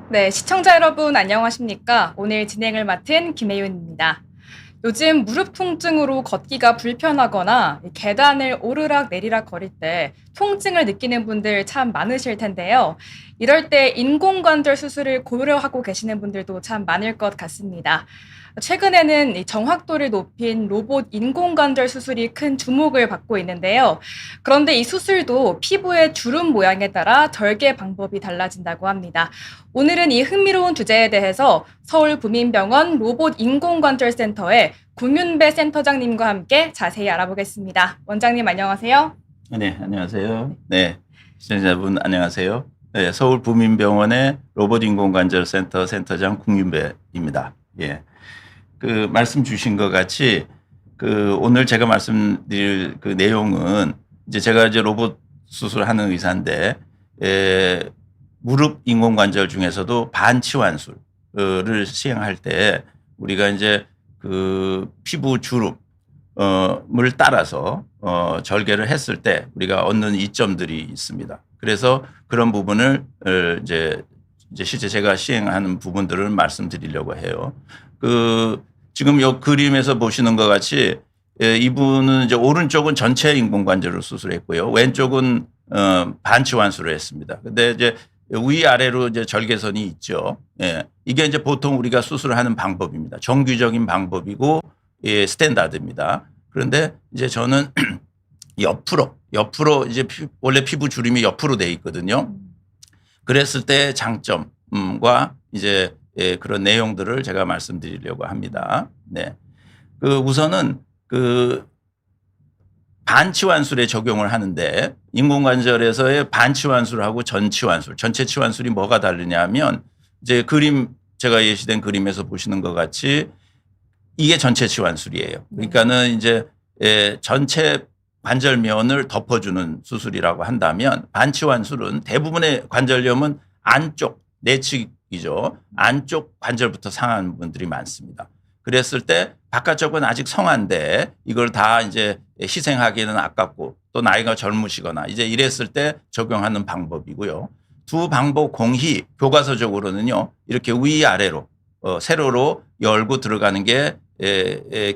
네, 시청자 여러분 안녕하십니까? 오늘 진행을 맡은 김혜윤입니다. 요즘 무릎 통증으로 걷기가 불편하거나 계단을 오르락 내리락 거릴 때 통증을 느끼는 분들 참 많으실 텐데요. 이럴 때 인공관절 수술을 고려하고 계시는 분들도 참 많을 것 같습니다. 최근에는 이 정확도를 높인 로봇 인공관절 수술이 큰 주목을 받고 있는데요. 그런데 이 수술도 피부의 주름 모양에 따라 절개 방법이 달라진다고 합니다. 오늘은 이 흥미로운 주제에 대해서 서울부민병원 로봇 인공관절센터의 공윤배 센터장님과 함께 자세히 알아보겠습니다. 원장님 안녕하세요. 네, 안녕하세요. 네, 시청자분 안녕하세요. 네, 서울부민병원의 로봇 인공관절센터 센터장 국윤배입니다. 예, 그 말씀 주신 것 같이 그 오늘 제가 말씀드릴 그 내용은 이제 제가 이제 로봇 수술하는 의사인데 무릎 인공관절 중에서도 반치환술을 시행할 때 우리가 이제 그 피부 주름 을 따라서 절개를 했을 때 우리가 얻는 이점들이 있습니다. 그래서 그런 부분을 이제 실제 제가 시행하는 부분들을 말씀드리려고 해요. 그 지금 이 그림에서 보시는 것 같이 이분은 이제 오른쪽은 전체 인공관절을 수술했고요. 왼쪽은 반치환술을 했습니다. 근데 이제 위아래로 이제 절개선이 있죠. 예. 이게 이제 보통 우리가 수술하는 방법입니다. 정규적인 방법이고 예, 스탠다드입니다. 그런데 이제 저는 옆으로 이제 원래 피부 주름이 옆으로 돼 있거든요. 그랬을 때 장점과 이제 예, 그런 내용들을 제가 말씀드리려고 합니다. 네. 그 우선은 그 반치환술에 적용을 하는데 인공관절에서의 반치환술하고 전치환술, 전체 치환술이 뭐가 다르냐 하면 이제 그림 제가 예시된 그림에서 보시는 것 같이 이게 전체 치환술이에요. 그러니까는 이제 전체 관절면을 덮어주는 수술이라고 한다면 반치환술은 대부분의 관절염은 안쪽 내측이죠. 안쪽 관절부터 상한 분들이 많습니다. 그랬을 때 바깥쪽은 아직 성한데 이걸 다 이제 희생하기에는 아깝고 또 나이가 젊으시거나 이제 이랬을 때 적용하는 방법이고요. 두 방법 공히 교과서적으로는요 이렇게 위아래로 세로로 열고 들어가는 게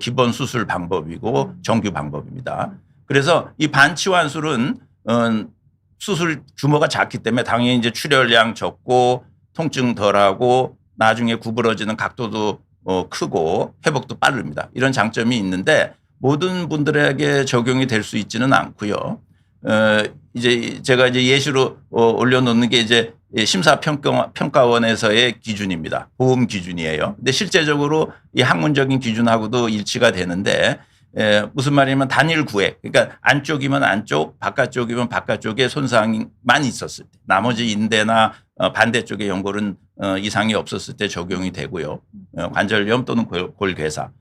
기본 수술 방법이고 정규 방법입니다. 그래서 이 반치환술은 수술 규모가 작기 때문에 당연히 이제 출혈량 적고 통증 덜하고 나중에 구부러지는 각도도 크고 회복도 빠릅니다. 이런 장점이 있는데 모든 분들에게 적용이 될 수 있지는 않고요. 이제 제가 이제 예시로 올려놓는 게 이제 심사평가원에서의 기준입니다. 보험 기준이에요. 근데 실제적으로 이 학문적인 기준하고도 일치가 되는데 무슨 말이냐면 단일 구획. 그러니까 안쪽이면 안쪽, 바깥쪽이면 바깥쪽에 손상만 있었을 때 나머지 인대나 반대쪽의 연골은 이상이 없었을 때 적용이 되고요. 관절염 또는 골괴사.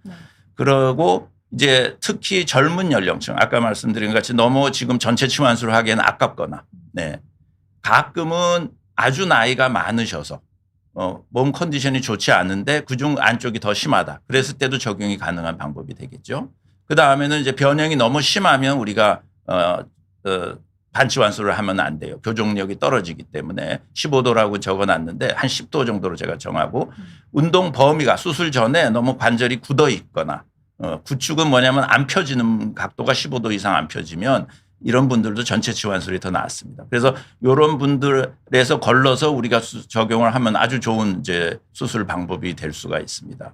그러고 이제 특히 젊은 연령층 아까 말씀드린 것 같이 너무 지금 전체 치환술을 하기에는 아깝거나 네. 가끔은 아주 나이가 많으셔서 몸 컨디션이 좋지 않은데 그중 안쪽이 더 심하다. 그랬을 때도 적용이 가능한 방법이 되겠죠. 그다음에는 이제 변형이 너무 심하면 우리가 반치환술을 하면 안 돼요. 교정력이 떨어지기 때문에 15도라고 적어놨는데 한 10도 정도로 제가 정하고 운동 범위가 수술 전에 너무 관절이 굳어 있거나 구축은 뭐냐면 안 펴지는 각도가 15도 이상 안 펴지면 이런 분들도 전체 치환술이 더 낫습니다. 그래서 이런 분들에서 걸러서 우리가 적용을 하면 아주 좋은 이제 수술 방법이 될 수가 있습니다.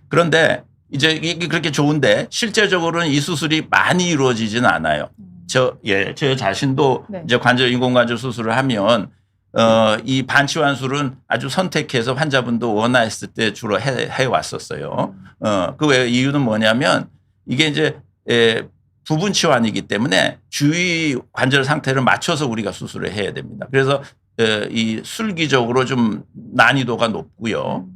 그런데 이제 이게 그렇게 좋은데 실제적으로는 이 수술이 많이 이루어지지는 않아요. 저 자신도 네. 이제 인공관절 수술을 하면 이 반치환술은 아주 선택해서 환자분도 원하셨을 때 주로 해 왔었어요. 그 외 이유는 뭐냐면 이게 이제 부분 치환이기 때문에 주위 관절 상태를 맞춰서 우리가 수술을 해야 됩니다. 그래서 이 술기적으로 좀 난이도가 높고요.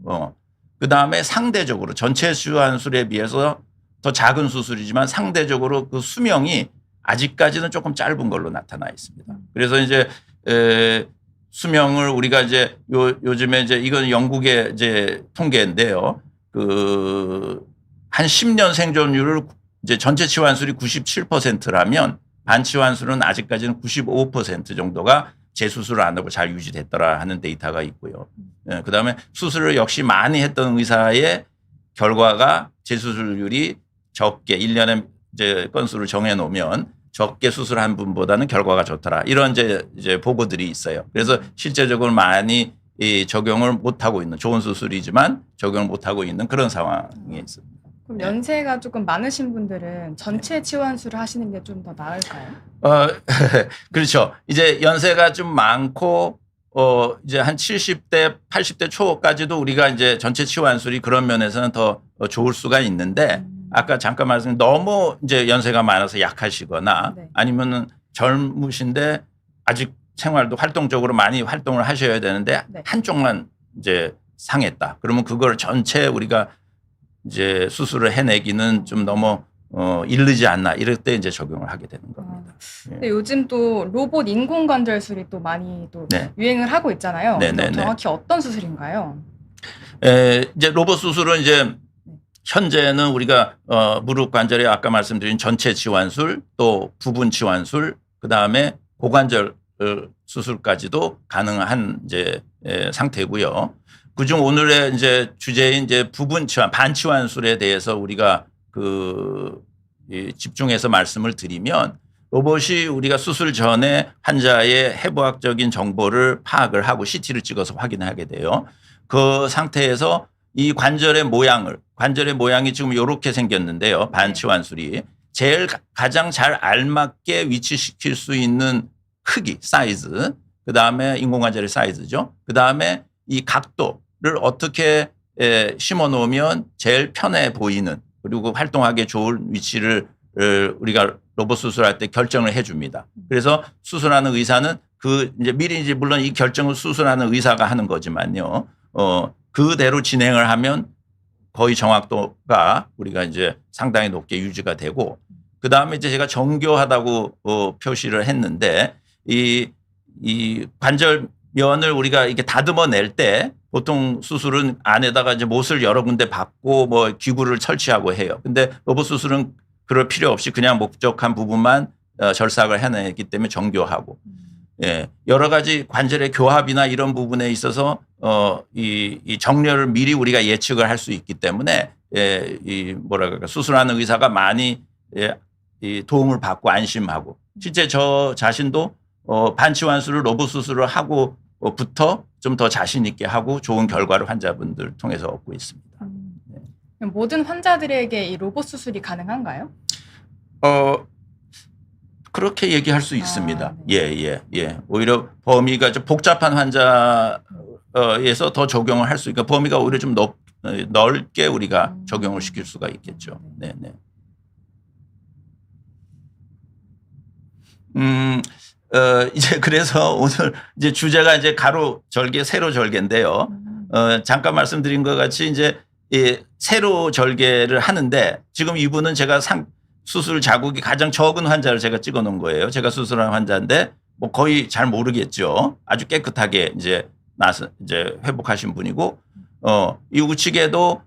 그다음에 상대적으로 전체 치환술에 비해서 더 작은 수술이지만 상대적으로 그 수명이 아직까지는 조금 짧은 걸로 나타나 있습니다. 그래서 이제 수명을 우리가 이제 요즘에 이제 이건 영국의 이제 통계인데요. 한 10년 생존율을 이제 전체 치환술이 97%라면 반치환술은 아직까지는 95% 정도가 재수술을 안 하고 잘 유지됐더라 하는 데이터가 있고요. 예, 그다음에 수술을 역시 많이 했던 의사의 결과가 재수술률이 적게 1년에 이제 건수를 정해 놓으면 적게 수술한 분보다는 결과가 좋더라. 이런 이제 보고들이 있어요. 그래서 실제적으로 많이 이 적용을 못 하고 있는 좋은 수술이지만 적용을 못 하고 있는 그런 상황에 있습니다. 그럼 연세가 조금 많으신 분들은 전체 치환술을 하시는 게 좀 더 나을까요? 그렇죠. 이제 연세가 좀 많고 이제 한 70대, 80대 초까지도 우리가 이제 전체 치환술이 그런 면에서는 더 좋을 수가 있는데 아까 잠깐 말씀드린 너무 이제 연세가 많아서 약하시거나 네. 아니면은 젊으신데 아직 생활도 활동적으로 많이 활동을 하셔야 되는데 네. 한쪽만 이제 상했다. 그러면 그걸 전체 우리가 이제 수술을 해내기는 좀 너무 이르지 않나 이럴 때 이제 적용을 하게 되는 겁니다. 근데 요즘 또 로봇 인공관절술이 또 많이 또 네. 유행을 하고 있잖아요. 네네네. 정확히 어떤 수술인가요? 이제 로봇 수술은 이제 현재는 우리가 무릎 관절에 아까 말씀드린 전체 치환술 또 부분 치환술 그다음에 고관절 수술까지도 가능한 이제 상태고요. 그중 오늘의 이제 주제인 이제 부분 치환 반치환술에 대해서 우리가 집중해서 말씀을 드리면 로봇이 우리가 수술 전에 환자의 해부학적인 정보를 파악을 하고 CT를 찍어서 확인하게 돼요. 그 상태에서 이 관절의 모양이 지금 이렇게 생겼는데요. 반치환술이 제일 가장 잘 알맞게 위치시킬 수 있는 크기, 사이즈, 그다음에 인공관절의 사이즈죠. 그다음에 이 각도를 어떻게 심어 놓으면 제일 편해 보이는 그리고 활동하기 좋은 위치를 우리가 로봇 수술할 때 결정을 해 줍니다. 그래서 수술하는 의사는 이제 미리 이제 물론 이 결정을 수술하는 의사가 하는 거지만요. 그대로 진행을 하면 거의 정확도가 우리가 이제 상당히 높게 유지가 되고 그다음에 이제 제가 정교하다고 표시를 했는데 이 관절면을 우리가 이렇게 다듬어 낼 때 보통 수술은 안에다가 이제 못을 여러 군데 박고 뭐 기구를 설치하고 해요. 근데 로봇 수술은 그럴 필요 없이 그냥 목적한 부분만 절삭을 해내기 때문에 정교하고 예, 여러 가지 관절의 교합이나 이런 부분에 있어서 이 정렬을 미리 우리가 예측을 할 수 있기 때문에 이 뭐랄까 수술하는 의사가 많이 이 도움을 받고 안심하고 실제 저 자신도 반치환술을 로봇 수술을 하고부터 좀 더 자신 있게 하고 좋은 결과를 환자분들 통해서 얻고 있습니다. 그럼 모든 환자들에게 이 로봇 수술이 가능한가요? 그렇게 얘기할 수 있습니다. 네. 예. 오히려 범위가 좀 복잡한 환자에서 더 적용을 할 수 있으니까 범위가 오히려 좀 넓게 우리가 적용을 시킬 수가 있겠죠. 네네. 이제 그래서 오늘 이제 주제가 이제 가로 절개, 세로 절개인데요. 잠깐 말씀드린 것 같이 이제 세로 절개를 하는데 지금 이분은 제가 수술 자국이 가장 적은 환자를 제가 찍어 놓은 거예요. 제가 수술한 환자인데 뭐 거의 잘 모르겠죠. 아주 깨끗하게 이제 이제 회복하신 분이고 이 우측에도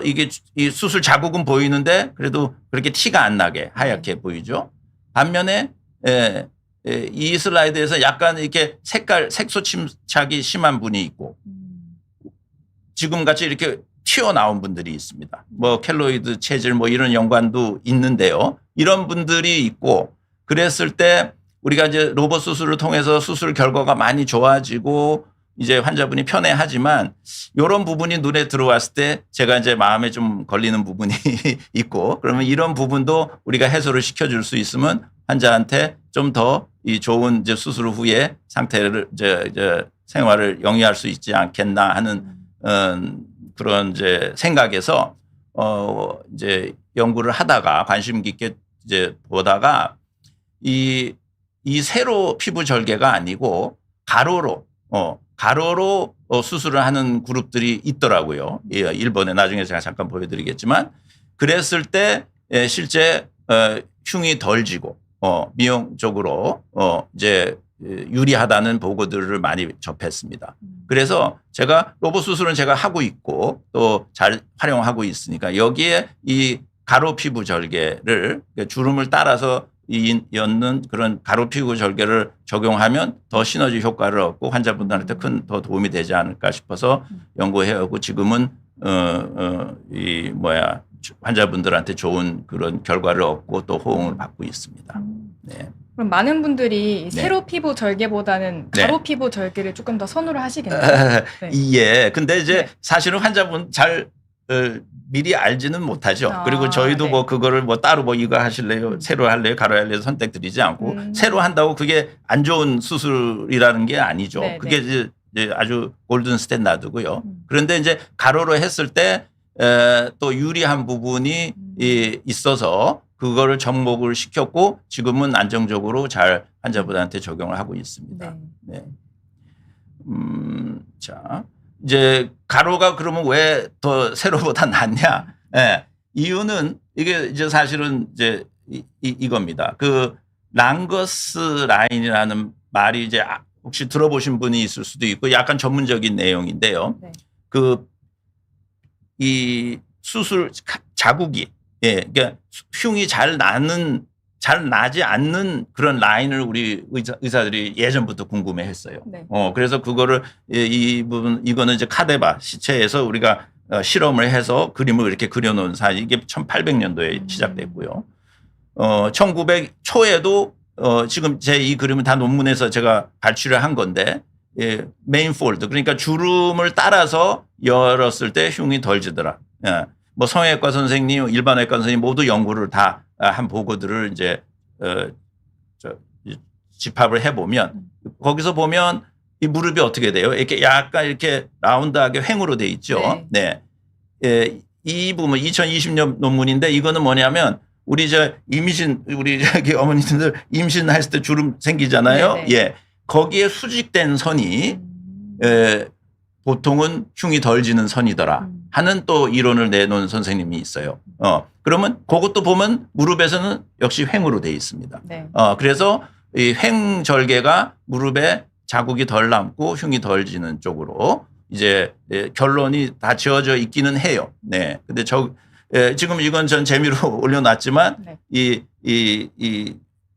이게 이 수술 자국은 보이는데 그래도 그렇게 티가 안 나게 하얗게 보이죠. 반면에 이 슬라이드에서 약간 이렇게 색소 침착이 심한 분이 있고 지금 같이 이렇게 튀어나온 분들이 있습니다. 뭐 켈로이드 체질 뭐 이런 연관도 있는데요. 이런 분들이 있고 그랬을 때 우리가 이제 로봇 수술을 통해서 수술 결과가 많이 좋아지고 이제 환자분이 편해하지만 이런 부분이 눈에 들어왔을 때 제가 이제 마음에 좀 걸리는 부분이 있고 그러면 이런 부분도 우리가 해소를 시켜줄 수 있으면 환자한테 좀 더 이 좋은 이제 수술 후에 상태를 이제 생활을 영위할 수 있지 않겠나 하는 그런 이제 생각에서 이제 연구를 하다가 관심 깊게 이제 보다가 이 세로 피부 절개가 아니고 가로로 수술을 하는 그룹들이 있더라고요. 예, 일본에 나중에 제가 잠깐 보여드리겠지만 그랬을 때 실제 흉이 덜 지고 미용적으로 이제 유리하다는 보고들을 많이 접했습니다. 그래서 제가 로봇 수술은 제가 하고 있고 또 잘 활용하고 있으니까 여기에 이 가로 피부 절개를 주름을 따라서 였는 그런 가로 피고 절개를 적용하면 더 시너지 효과를 얻고 환자분들한테 큰 더 도움이 되지 않을까 싶어서 연구해오고 지금은 환자분들한테 좋은 그런 결과를 얻고 또 호응을 받고 있습니다. 네. 그럼 많은 분들이 네. 세로 피부 절개보다는 네. 가로 피부 절개를 조금 더 선호를 하시겠네요. 네. 예. 근데 이제 네. 사실은 환자분 잘 미리 알지는 못하죠. 아, 그리고 저희도 네. 뭐 그거를 뭐 따로 뭐 이거 하실래요? 세로 할래요? 가로 할래요? 선택 드리지 않고 세로 한다고 그게 안 좋은 수술이라는 게 아니죠. 네, 그게 네. 이제 아주 골든 스탠다드고요. 그런데 이제 가로로 했을 때 또 유리한 부분이 있어서 그거를 접목을 시켰고 지금은 안정적으로 잘 환자분한테 적용을 하고 있습니다. 네. 네. 자, 이제 가로가 그러면 왜 더 세로보다 낫냐? 예. 이유는 이게 이제 사실은 이제 이겁니다. 그 랑거스 라인이라는 말이 이제 혹시 들어보신 분이 있을 수도 있고 약간 전문적인 내용인데요. 네. 이 수술 자국이 그러니까 흉이 잘 나지 않는 그런 라인을 우리 의사들이 예전부터 궁금해했어요. 네. 그래서 그거를 이거는 이제 카데바 시체에서 우리가 실험을 해서 그림을 이렇게 그려놓은 사진 이게 1800년도에 시작됐고요. 1900 초에도 지금 제 이 그림은 다 논문에서 제가 발췌를 한 건데 메인 폴드 그러니까 주름을 따라서 열었을 때 흉이 덜 지더라. 뭐 성형외과 선생님, 일반외과 선생님 모두 연구를 다 한 보고들을 이제 집합을 해보면 거기서 보면 이 무릎이 어떻게 돼요? 이렇게 약간 이렇게 라운드하게 횡으로 돼 있죠. 네. 이 부분 2020년 논문인데 이거는 뭐냐면 우리 우리 저기 어머니들 임신했을 때 주름 생기잖아요. 네네. 예. 거기에 수직된 선이 보통은 흉이 덜 지는 선이더라 하는 또 이론을 내놓은 선생님이 있어요. 그러면 그것도 보면 무릎에서는 역시 횡으로 돼 있습니다. 네. 그래서 이 횡 절개가 무릎에 자국이 덜 남고 흉이 덜 지는 쪽으로 이제 결론이 다 지어져 있기는 해요. 네. 근데 지금 이건 전 재미로 올려놨지만 네. 이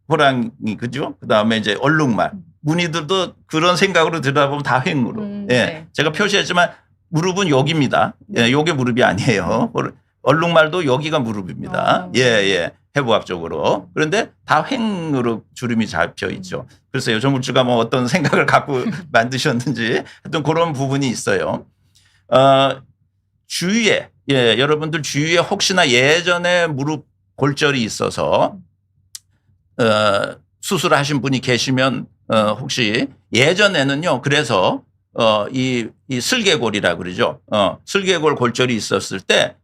호랑이 그죠? 그다음에 이제 얼룩말 무늬들도 그런 생각으로 들여다보면 다 횡으로. 예. 네. 제가 표시했지만 무릎은 여기입니다. 예, 요게 무릎이 아니에요. 얼룩말도 여기가 무릎입니다. 예, 예. 해부학적으로. 그런데 다 횡으로 주름이 잡혀 있죠. 글쎄요. 정물주가 뭐 어떤 생각을 갖고 만드셨는지 하여튼 그런 부분이 있어요. 주위에 여러분들 주위에 혹시나 예전에 무릎 골절이 있어서 수술하신 분이 계시면 혹시 예전에는요. 그래서 이 슬개골이라 그러죠. 슬개골 골절이 있었을 때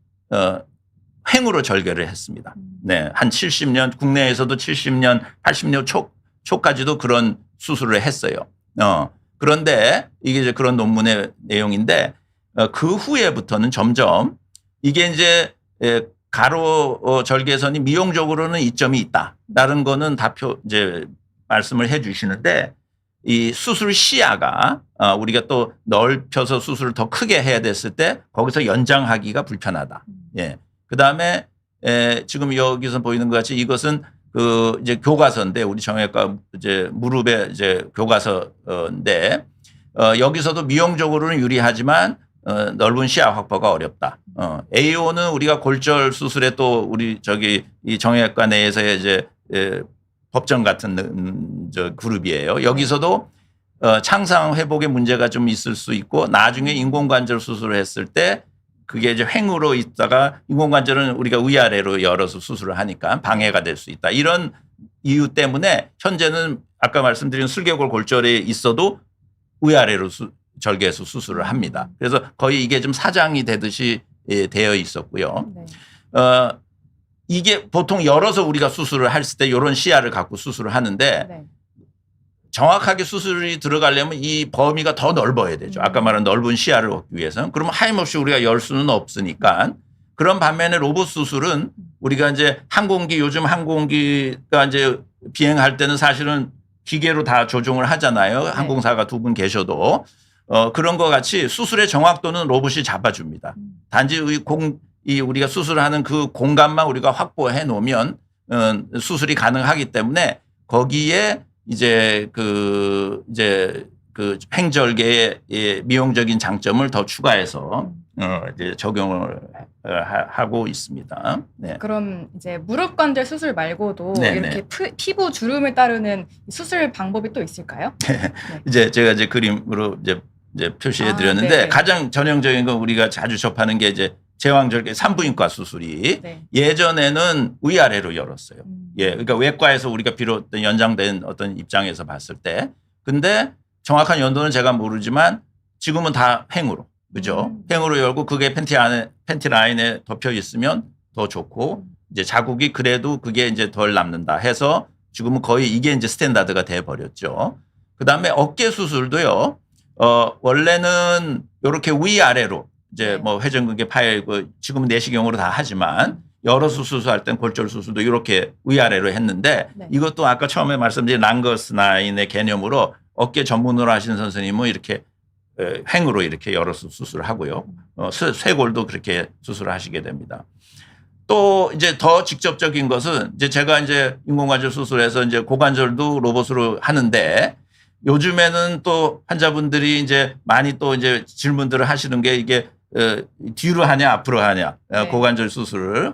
횡으로 절개를 했습니다. 네, 한 70년 국내에서도 70년, 80년 초까지도 그런 수술을 했어요. 그런데 이게 이제 그런 논문의 내용인데 그 후에부터는 점점 이게 이제 가로 절개선이 미용적으로는 이점이 있다라는 거는 다 이제 말씀을 해 주시는데 이 수술 시야가 우리가 또 넓혀서 수술을 더 크게 해야 됐을 때 거기서 연장하기가 불편하다. 예. 그 다음에 지금 여기서 보이는 것 같이 이것은 그 이제 교과서인데 우리 정형외과 이제 무릎의 이제 교과서인데 여기서도 미용적으로는 유리하지만 넓은 시야 확보가 어렵다. AO는 우리가 골절 수술에 또 우리 이 정형외과 내에서의 이제 법정 같은 저 그룹이에요. 여기서도 창상 회복에 문제가 좀 있을 수 있고 나중에 인공관절 수술을 했을 때 그게 이제 횡으로 있다가 인공관절은 우리가 위아래로 열어서 수술을 하니까 방해가 될 수 있다. 이런 이유 때문에 현재는 아까 말씀드린 슬개골 골절이 있어도 위아래로 절개해서 수술을 합니다. 그래서 거의 이게 좀 사장이 되듯이 되어 있었고요. 네. 이게 보통 열어서 우리가 수술을 했을 때 이런 시야를 갖고 수술을 하는데 네. 정확하게 수술이 들어가려면 이 범위가 더 넓어야 되죠. 아까 말한 넓은 시야를 얻기 위해서는. 그러면 하염없이 우리가 열 수는 없으니까. 그런 반면에 로봇 수술은 우리가 이제 요즘 항공기가 이제 비행할 때는 사실은 기계로 다 조종을 하잖아요. 네. 항공사가 두 분 계셔도. 그런 것 같이 수술의 정확도는 로봇이 잡아줍니다. 단지 우리가 수술하는 그 공간만 우리가 확보해 놓으면 수술이 가능하기 때문에 거기에 이제 그 횡절개의 미용적인 장점을 더 추가해서 이제 적용을 하고 있습니다. 네. 그럼 이제 무릎 관절 수술 말고도 네, 이렇게 피부 주름을 따르는 수술 방법이 또 있을까요? 이제 제가 이제 그림으로 이제 표시해 드렸는데 네네. 가장 전형적인 건 우리가 자주 접하는 게 이제 제왕절개 산부인과 수술이 네. 예전에는 위아래로 열었어요. 음. 예, 그러니까 외과에서 우리가 비롯 연장된 어떤 입장에서 봤을 때, 근데 정확한 연도는 제가 모르지만 지금은 다 횡으로, 그죠? 횡으로 열고 그게 팬티 라인에 덮여 있으면 더 좋고 이제 자국이 그래도 그게 이제 덜 남는다 해서 지금은 거의 이게 이제 스탠다드가 돼 버렸죠. 그 다음에 어깨 수술도요. 원래는 이렇게 위아래로 이제 네. 뭐 회전근개 파열고 지금은 내시경으로 다 하지만 여러 수술할 땐 골절 수술도 이렇게 위아래로 했는데 네. 이것도 아까 처음에 말씀드린 랑거스나인의 개념으로 어깨 전문으로 하시는 선생님은 이렇게 횡으로 이렇게 여러 수술을 하고요. 쇄골도 그렇게 수술을 하시게 됩니다. 또 이제 더 직접적인 것은 이제 제가 이제 인공관절 수술해서 이제 고관절도 로봇으로 하는데 요즘에는 또 환자분들이 이제 많이 또 이제 질문들을 하시는 게 이게 뒤로 하냐 앞으로 하냐 네. 고관절 수술을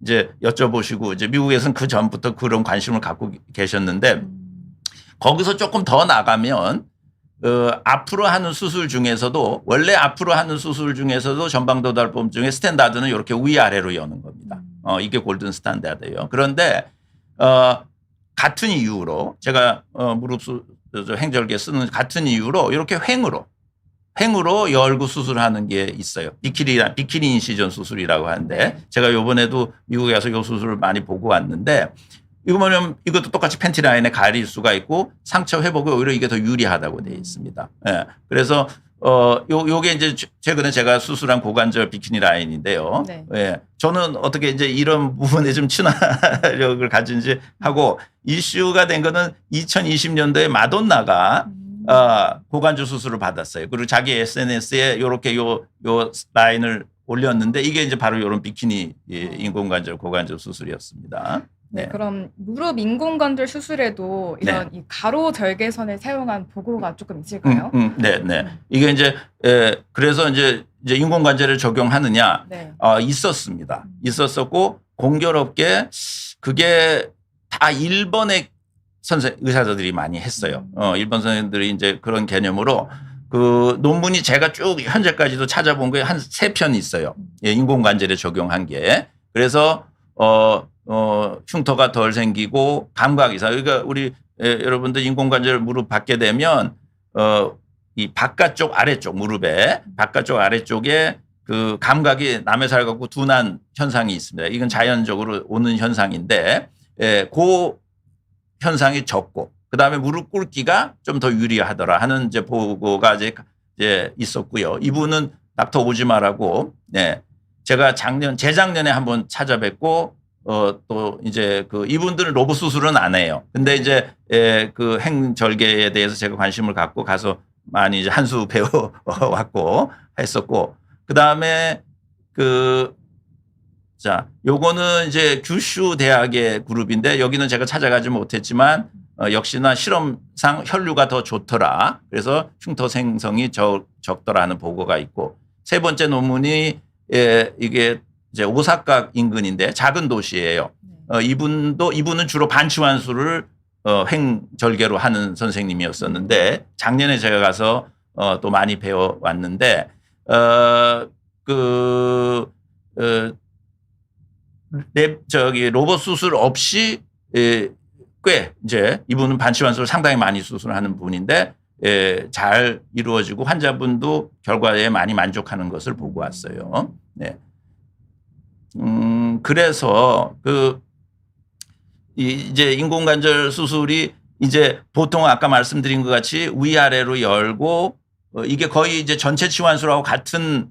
이제 여쭤보시고 이제 미국에서는 그 전부터 그런 관심을 갖고 계셨는데 거기서 조금 더 나가면 앞으로 하는 수술 중에서도 원래 앞으로 하는 수술 중에서도 전방도달법 중에 스탠다드는 이렇게 위아래로 여는 겁니다. 이게 골든 스탠다드예요. 그런데 같은 이유로 제가 무릎 횡절개 쓰는 같은 이유로 이렇게 횡으로 열고 수술하는 게 있어요. 비키니 인시전 수술이라고 하는데 제가 요번에도 미국에 가서 이 수술을 많이 보고 왔는데 이거 뭐냐면 이것도 똑같이 팬티 라인에 가릴 수가 있고 상처 회복에 오히려 이게 더 유리하다고 되어 있습니다. 예. 그래서 요게 이제 최근에 제가 수술한 고관절 비키니 라인인데요. 네. 예. 저는 어떻게 이제 이런 부분에 좀 친화력을 가진지 하고 이슈가 된 거는 2020년도에 마돈나가 고관절 수술을 받았어요. 그리고 자기 SNS에 요렇게 요 라인을 올렸는데 이게 이제 바로 요런 비키니 인공관절 고관절 수술이었습니다. 네, 그럼 무릎 인공관절 수술에도 이런 이 가로 절개선을 사용한 보고가 조금 있을까요? 네. 이게 이제 그래서 이제 인공관절을 적용하느냐 네. 있었습니다. 있었었고 공교롭게 그게 다 일본의 의사들이 많이 했어요. 일본 선생님들이 이제 그런 개념으로 그 논문이 제가 쭉 현재까지도 찾아본 게 한 3편 있어요. 예, 인공관절에 적용한 게. 그래서 흉터가 덜 생기고 감각 이상. 그러니까 우리 여러분들 인공관절 무릎 받게 되면 이 바깥쪽 아래쪽 무릎에 바깥쪽 아래쪽에 그 감각이 남의 살 갖고 둔한 현상이 있습니다. 이건 자연적으로 오는 현상인데 그 현상이 적고 그다음에 무릎 꿇기가 좀 더 유리하더라 하는 이제 보고가 이제 있었고요. 이분은 닥터 오지마라고 제가 재작년에 한번 찾아뵙고 또 이제 그 이분들은 로봇 수술은 안 해요. 근데 이제 그 횡절개에 대해서 제가 관심을 갖고 가서 많이 이제 한 수 배워 왔고 했었고 그다음에 요거는 이제 규슈 대학의 그룹인데 여기는 제가 찾아가지 못했지만 역시나 실험상 혈류가 더 좋더라. 그래서 흉터 생성이 적더라 하는 보고가 있고 세 번째 논문이 이게 이제 오사카 인근인데 작은 도시예요. 이분은 주로 반치환수를 횡절개로 하는 선생님이었었는데 작년에 제가 가서 또 많이 배워왔는데 로봇 수술 없이 꽤 이제 이분은 반치환수를 상당히 많이 수술하는 분인데 잘 이루어지고 환자분도 결과에 많이 만족하는 것을 보고 왔어요. 네. 그래서 이제 인공관절 수술이 이제 보통 아까 말씀드린 것 같이 위아래로 열고 이게 거의 이제 전체 치환술하고 같은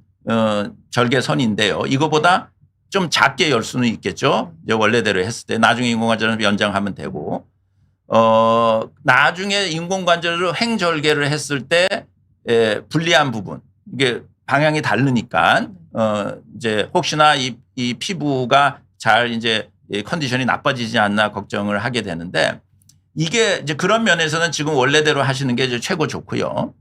절개선인데요. 이거보다 좀 작게 열 수는 있겠죠. 이제 원래대로 했을 때 나중에 인공관절은 연장하면 되고 나중에 인공관절로 횡절개를 했을 때 불리한 부분 이게 방향이 다르니까 이제 혹시나 이 피부가 잘 이제 컨디션이 나빠지지 않나 걱정을 하게 되는데 이게 이제 그런 면에서는 지금 원래대로 하시는 게 이제 최고 좋고요.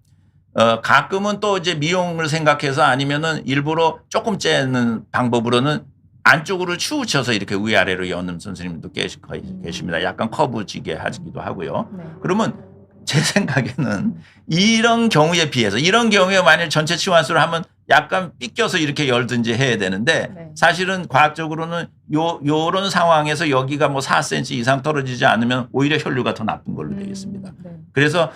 가끔은 또 이제 미용을 생각해서 아니면은 일부러 조금 째는 방법으로는 안쪽으로 치우쳐서 이렇게 위아래로 여는 선생님도 계십니다. 약간 커브지게 하기도 하고요. 네. 그러면 제 생각에는 이런 경우에 비해서 이런 경우에 만일 전체 치환술을 하면 약간 삐껴서 이렇게 열든지 해야 되는데 네. 사실은 과학적으로는 요런 상황에서 여기가 뭐 4cm 이상 떨어지지 않으면 오히려 혈류가 더 나쁜 걸로 되어 있습니다. 네. 그래서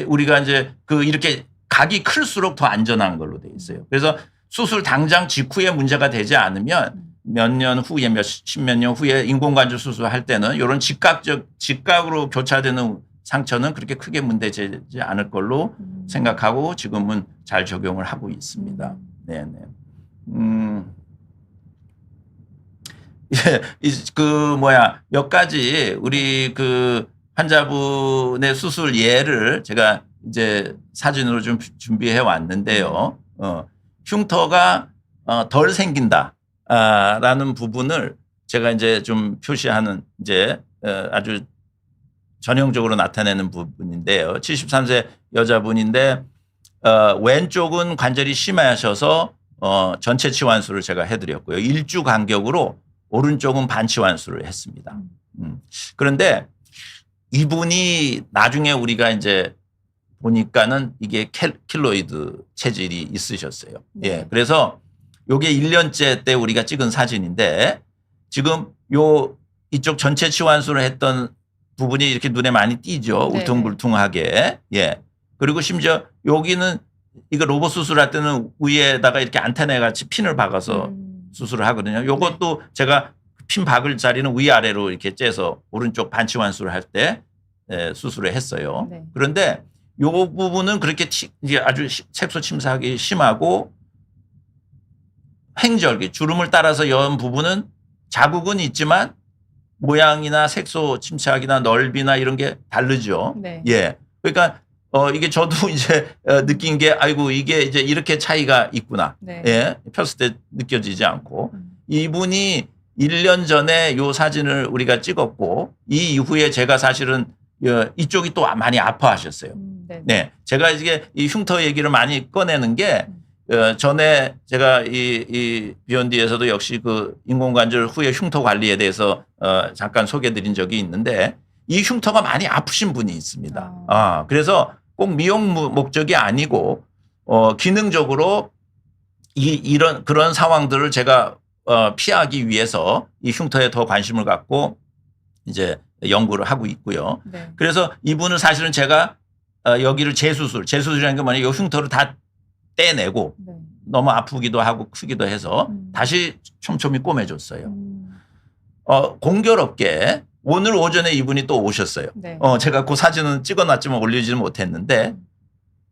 우리가 이제 이렇게 각이 클수록 더 안전한 걸로 되어 있어요. 그래서 수술 당장 직후에 문제가 되지 않으면 몇 년 후에 십몇 년 후에 인공관절 수술할 때는 이런 직각으로 교차되는 상처는 그렇게 크게 문제되지 않을 걸로 생각하고 지금은 잘 적용을 하고 있습니다. 네네. 몇 가지 우리 환자분의 수술 예를 제가 이제 사진으로 좀 준비해 왔는데요. 흉터가 덜 생긴다라는 부분을 제가 이제 좀 표시하는 이제 아주 전형적으로 나타내는 부분인데요. 73세 여자분인데 왼쪽은 관절이 심하셔서 전체 치환술을 제가 해드렸고요. 1주 간격으로 오른쪽은 반치환술을 했습니다. 그런데 이분이 나중에 우리가 이제 보니까는 이게 킬로이드 체질이 있으셨어요. 네. 예. 그래서 요게 1년째 때 우리가 찍은 사진인데 지금 이쪽 전체 치환술을 했던 부분이 이렇게 눈에 많이 띄죠. 네. 울퉁불퉁하게. 예. 그리고 심지어 여기는 이거 로봇 수술할 때는 위에다가 이렇게 안테나 같이 핀을 박아서 수술을 하거든요. 요것도 제가 핀 박을 자리는 위아래로 이렇게 째서 오른쪽 반치환술을 할 때 수술을 했어요. 네. 그런데 요 부분은 그렇게 이게 아주 색소 침삭이 심하고 횡절기 주름을 따라서 연 부분은 자국은 있지만 모양이나 색소 침착이나 넓이나 이런 게 다르죠. 네. 예. 그러니까 이게 저도 이제 느낀 게 아이고 이게 이제 이렇게 차이가 있구나. 네. 예. 폈을 때 느껴지지 않고 이분이 1년 전에 요 사진을 우리가 찍었고 이 이후에 제가 사실은 이쪽이 또 많이 아파하셨어요. 네. 네. 제가 이게 이 흉터 얘기를 많이 꺼내는 게 전에 제가 이 비욘디에서도 역시 인공관절 후에 흉터 관리에 대해서 잠깐 소개해 드린 적이 있는데 이 흉터가 많이 아프신 분이 있습니다. 그래서 꼭 미용 목적이 아니고 기능적으로 그런 상황들을 제가 피하기 위해서 이 흉터에 더 관심을 갖고 이제 연구를 하고 있고요. 네. 그래서 이분은 사실은 제가 여기를 재수술이라는 게 뭐냐, 이 흉터를 다 떼내고 네. 너무 아프기도 하고 크기도 해서 다시 촘촘히 꼬매줬어요. 공교롭게 오늘 오전에 이분이 또 오셨어요. 네. 제가 그 사진은 찍어놨지만 올리지는 못했는데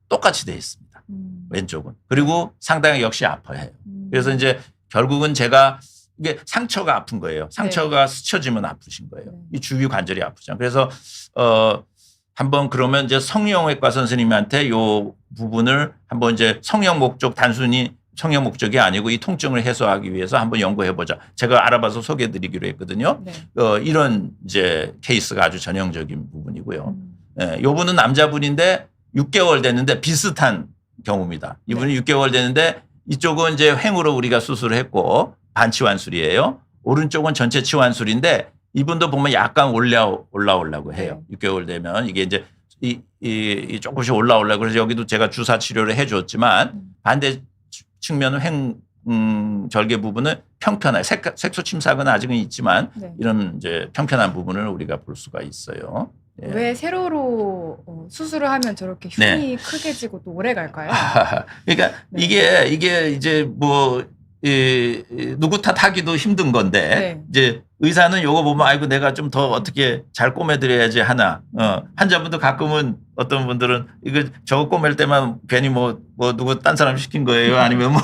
똑같이 돼 있습니다. 왼쪽은. 그리고 상당히 역시 아파해요. 그래서 이제 결국은 제가 이게 상처가 아픈 거예요. 상처가 스쳐지면 아프신 거예요. 이 주위 관절이 아프죠. 그래서 한번 그러면 이제 성형외과 선생님한테 요 부분을 한번 이제 단순히 성형 목적이 아니고 이 통증을 해소하기 위해서 한번 연구해보자. 제가 알아봐서 소개해드리기로 했거든요. 네. 이런 이제 케이스가 아주 전형적인 부분이고요. 예, 요 분은 남자분인데 6개월 됐는데 비슷한 경우입니다. 이분이 6개월 됐는데 이쪽은 이제 횡으로 우리가 수술을 했고 반치환술이에요. 오른쪽은 전체 치환술인데 이분도 보면 약간 올라오려고 해요. 6개월 되면 이게 이제 이 조금씩 올라오려고 그래서 여기도 제가 주사 치료를 해줬지만 반대 측면은 절개 부분은 평편한 색소 침삭은 아직은 있지만 이런 이제 평편한 부분을 우리가 볼 수가 있어요. 예. 왜 세로로 수술을 하면 저렇게 흉이 크게 지고 또 오래 갈까요? 그러니까 이게 이제 누구 탓하기도 힘든 건데 이제 의사는 요거 보면 아이고 내가 좀 더 어떻게 잘 꼬매드려야지 하나. 환자분도 가끔은 어떤 분들은 이거 저거 꼬맬 때만 괜히 뭐 누구 딴 사람 시킨 거예요 아니면 뭐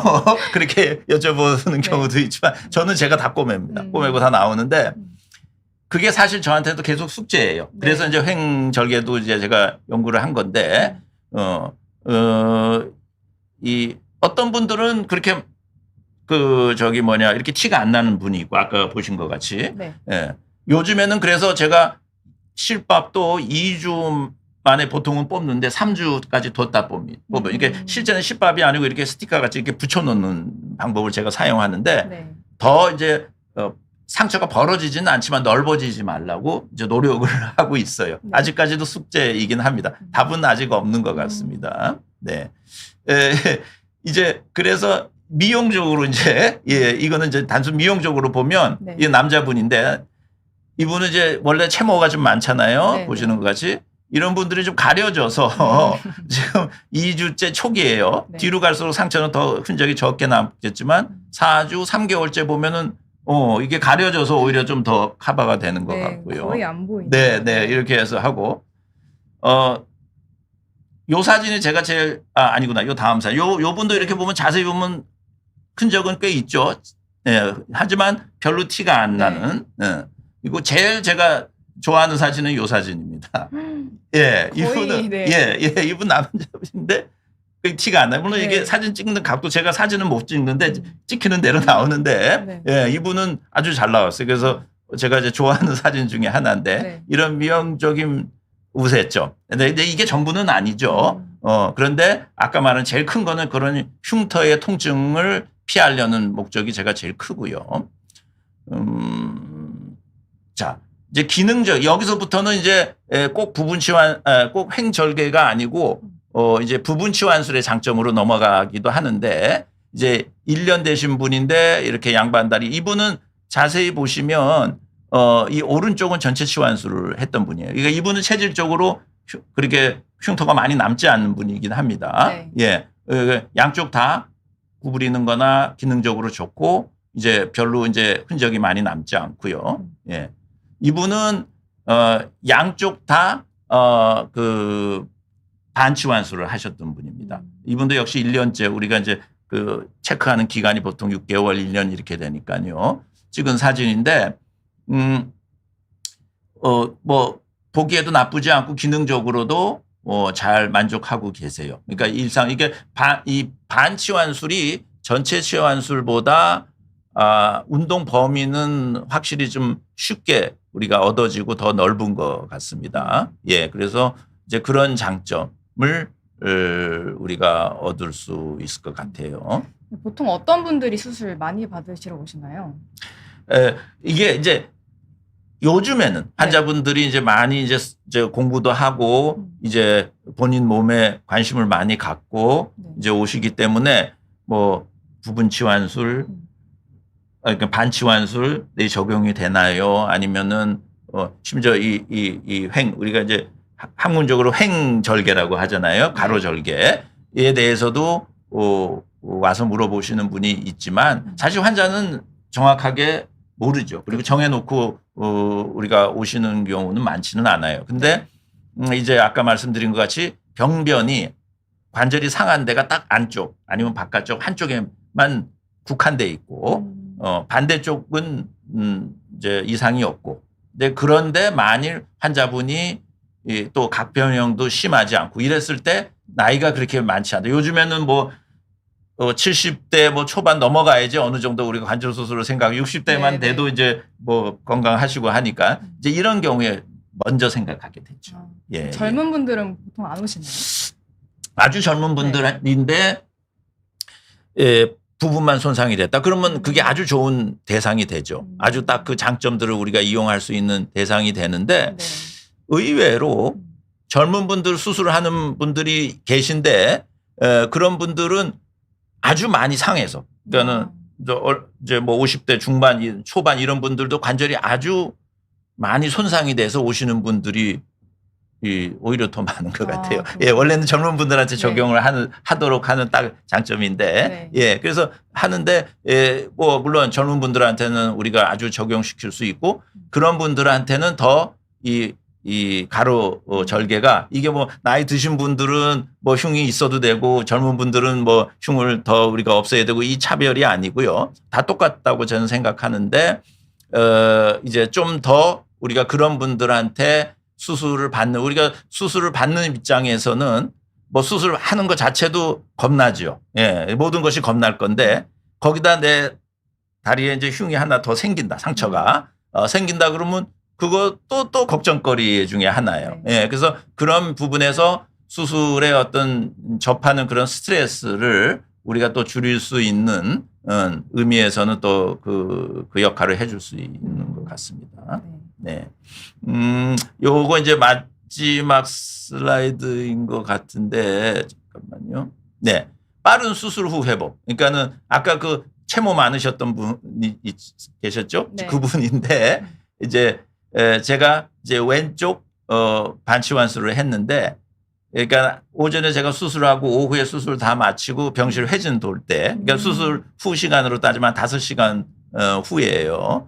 그렇게 여쭤보는 경우도 있지만 저는 제가 다 꼬맵니다. 꼬매고 다 나오는데 그게 사실 저한테도 계속 숙제예요. 그래서 이제 횡절개도 이제 제가 연구를 한 건데 이 어떤 분들은 그렇게 이렇게 티가 안 나는 분이 있고 아까 보신 것 같이. 네. 예. 요즘에는 그래서 제가 실밥도 2주 만에 보통은 뽑는데 3주까지 뒀다 뽑아요. 이게 실제는 실밥이 아니고 이렇게 스티커 같이 이렇게 붙여놓는 방법을 제가 사용하는데 네. 더 이제 상처가 벌어지지는 않지만 넓어지지 말라고 이제 노력을 하고 있어요. 네. 아직까지도 숙제이긴 합니다. 답은 아직 없는 것 같습니다. 네. 이제 그래서 미용적으로 이제 이거는 이제 단순 미용적으로 보면 네. 이 남자분인데 이분은 이제 원래 채모가 좀 많잖아요. 네, 보시는 것 같이. 이런 분들이 좀 가려져서 지금 2주째 초기예요. 네. 뒤로 갈수록 상처는 더 흔적이 적게 남겠지만 4주, 3개월째 보면은 이게 가려져서 오히려 좀 더 커버가 되는 것 네, 같고요. 거의 안 보이네요. 네, 이렇게 해서 하고 요 사진이 제가 제일 아니구나. 요 다음 사진. 요 분도 이렇게 보면 자세히 보면 흔적은 꽤 있죠. 네, 하지만 별로 티가 안 네. 나는. 이거 제일 제가 좋아하는 사진은 요 사진입니다. 예, 거의, 이분은 네. 이분 남자분인데 그 티가 안 나요. 물론 네. 이게 사진 찍는 각도 제가 사진은 못 찍는데 찍히는 대로 나오는데 네. 이분은 아주 잘 나왔어요. 그래서 제가 이제 좋아하는 사진 중에 하나인데 네. 이런 미용적인 우세점. 근데 이게 전부는 아니죠. 그런데 아까 말한 제일 큰 거는 그런 흉터의 통증을 피하려는 목적이 제가 제일 크고요. 자, 이제 기능적 여기서부터는 이제 꼭 꼭 횡절개가 아니고 이제 부분치환술의 장점으로 넘어가기도 하는데 이제 1년 되신 분인데 이렇게 양반다리 이분은 자세히 보시면 이 오른쪽은 전체 치환술을 했던 분이에요. 그러니까 이분은 체질적으로 그렇게 흉터가 많이 남지 않는 분이긴 합니다. 네. 예. 양쪽 다 구부리는 거나 기능적으로 좋고 이제 별로 이제 흔적이 많이 남지 않고요. 예. 이분은 양쪽 다 그 반치환술을 하셨던 분입니다. 이분도 역시 1년째 우리가 이제 그 체크하는 기간이 보통 6개월, 1년 이렇게 되니까요. 찍은 사진인데 뭐 보기에도 나쁘지 않고 기능적으로도 잘 만족하고 계세요. 그러니까 이게 이 반치환술이 전체 치환술보다 운동 범위는 확실히 좀 쉽게 우리가 얻어지고 더 넓은 것 같습니다. 예, 그래서 이제 그런 장점을 우리가 얻을 수 있을 것 같아요. 보통 어떤 분들이 수술 많이 받으시러 오시나요? 이게 이제 요즘에는 환자분들이 이제 많이 이제 공부도 하고 이제 본인 몸에 관심을 많이 갖고 이제 오시기 때문에 뭐 부분치환술 그러니까 반치환술 내 적용이 되나요? 아니면은 심지어 이 우리가 이제 학문적으로 횡절개라고 하잖아요. 가로절개에 대해서도 와서 물어보시는 분이 있지만 사실 환자는 정확하게 모르죠. 그리고 정해놓고 우리가 오시는 경우는 많지는 않아요. 근데 이제 아까 말씀드린 것 같이 병변이 관절이 상한 데가 딱 안쪽 아니면 바깥쪽 한쪽에만 국한돼 있고 반대쪽은 이제 이상이 없고. 그런데 만일 환자분이 또 각변형도 심하지 않고 이랬을 때 나이가 그렇게 많지 않다. 요즘에는 뭐 70대 뭐 초반 넘어가야지 어느 정도 우리가 관절 수술을 생각하고 60대만 돼도 이제 뭐 건강하시고 하니까 이제 이런 경우에 먼저 생각하게 되죠. 예. 젊은 분들은 보통 안 오시나요? 아주 젊은 분들인데 부분만 손상이 됐다. 그러면 그게 아주 좋은 대상이 되죠. 아주 딱 그 장점들을 우리가 이용할 수 있는 대상이 되는데 의외로 젊은 분들 수술을 하는 분들이 계신데 그런 분들은 아주 많이 상해서 그러니까는 이제 뭐 50대 중반 초반 이런 분들도 관절이 아주 많이 손상이 돼서 오시는 분들이 오히려 더 많은 것 같아요. 예, 원래는 젊은 분들한테 적용을 하도록 하는 딱 장점인데, 예, 그래서 하는데, 뭐 물론 젊은 분들한테는 우리가 아주 적용시킬 수 있고 그런 분들한테는 더 이 가로 절개가 이게 뭐 나이 드신 분들은 뭐 흉이 있어도 되고 젊은 분들은 뭐 흉을 더 우리가 없애야 되고 이 차별이 아니고요. 다 똑같다고 저는 생각하는데, 이제 좀 더 우리가 그런 분들한테 우리가 수술을 받는 입장에서는 뭐 수술하는 것 자체도 겁나죠. 예, 모든 것이 겁날 건데 거기다 내 다리에 이제 흉이 하나 더 생긴다. 상처가 생긴다 그러면 그거 또 걱정거리 중에 하나예요. 네. 예. 그래서 그런 부분에서 수술의 어떤 접하는 그런 스트레스를 우리가 또 줄일 수 있는 의미에서는 또 그 역할을 해줄 수 있는 것 같습니다. 네. 네. 요거 이제 마지막 슬라이드인 것 같은데 잠깐만요. 네. 빠른 수술 후 회복. 그러니까는 아까 그 채모 많으셨던 분이 계셨죠? 네. 그분인데 이제 제가 이제 왼쪽 반치환수를 했는데 그러니까 오전에 제가 수술하고 오후에 수술 다 마치고 병실 회진 돌 때 그러니까 수술 후 시간으로 따지면 5시간 후예요.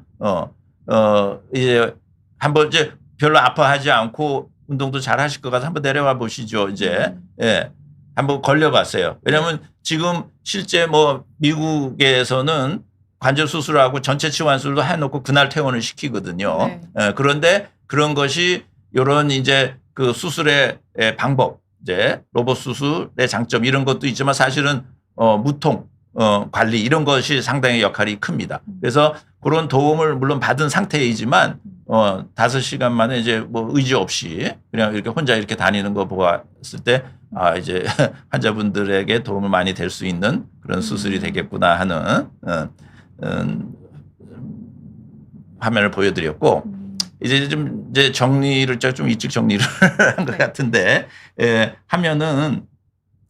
이제 한번 이제 별로 아파하지 않고 운동도 잘 하실 것 같아서 한번 내려와 보시죠. 이제 예. 한번 걸려봤어요. 왜냐하면 지금 실제 뭐 미국에서는 관절 수술하고 전체 치환술도 해놓고 그날 퇴원을 시키거든요. 네. 예, 그런데 그런 것이 이런 이제 그 수술의 방법, 이제 로봇 수술의 장점 이런 것도 있지만 사실은 무통 관리 이런 것이 상당히 역할이 큽니다. 그래서 그런 도움을 물론 받은 상태이지만 5시간 만에 이제 뭐 의지 없이 그냥 이렇게 혼자 이렇게 다니는 거 보았을 때 아, 이제 환자분들에게 도움을 많이 될 수 있는 그런 수술이 되겠구나 하는 화면을 보여드렸고 이제 좀 이제 정리를 좀 일찍 정리를 한 것 네. 같은데 하면은